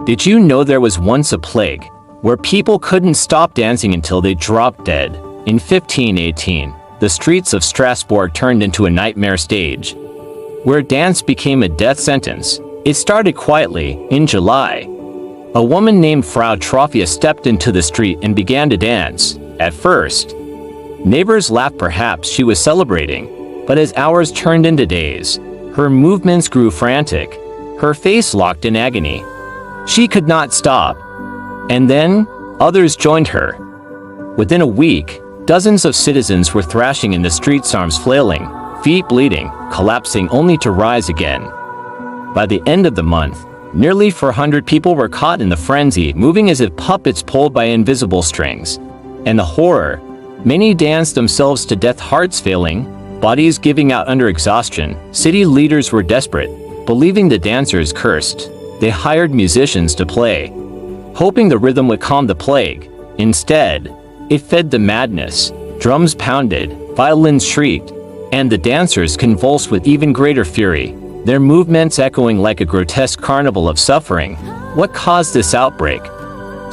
Did you know there was once a plague where people couldn't stop dancing until they dropped dead? In 1518, the streets of Strasbourg turned into a nightmare stage, where dance became a death sentence. It started quietly, in July. A woman named Frau Troffea stepped into the street and began to dance. At first, neighbors laughed, perhaps she was celebrating, but as hours turned into days, her movements grew frantic, her face locked in agony. She could not stop. And then, others joined her. Within a week, dozens of citizens were thrashing in the streets, arms flailing, feet bleeding, collapsing only to rise again. By the end of the month, nearly 400 people were caught in the frenzy, moving as if puppets pulled by invisible strings. And the horror, many danced themselves to death, hearts failing, bodies giving out under exhaustion. City leaders were desperate, believing the dancers cursed. They hired musicians to play, hoping the rhythm would calm the plague. Instead, it fed the madness. Drums pounded, violins shrieked, and the dancers convulsed with even greater fury, their movements echoing like a grotesque carnival of suffering. What caused this outbreak?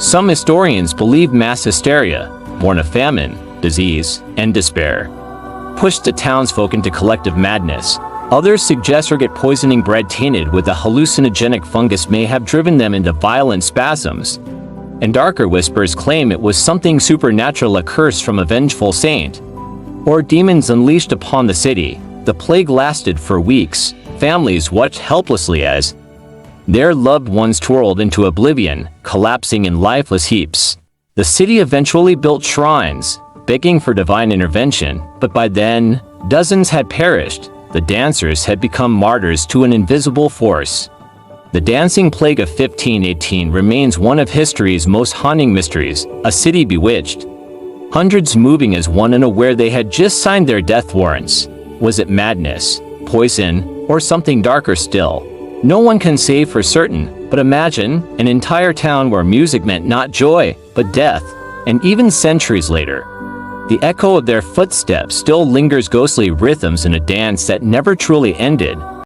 Some historians believe mass hysteria, born of famine, disease, and despair, pushed the townsfolk into collective madness. Others suggest ergot poisoning bread tainted with a hallucinogenic fungus may have driven them into violent spasms. And darker whispers claim it was something supernatural, a curse from a vengeful saint, or demons unleashed upon the city. The plague lasted for weeks. Families watched helplessly as their loved ones twirled into oblivion, collapsing in lifeless heaps. The city eventually built shrines, begging for divine intervention, but by then, dozens had perished. The dancers had become martyrs to an invisible force. The dancing plague of 1518 remains one of history's most haunting mysteries, a city bewitched, hundreds moving as one unaware they had just signed their death warrants. Was it madness, poison, or something darker still? No one can say for certain, but imagine an entire town where music meant not joy, but death. And even centuries later, the echo of their footsteps still lingers, ghostly rhythms in a dance that never truly ended.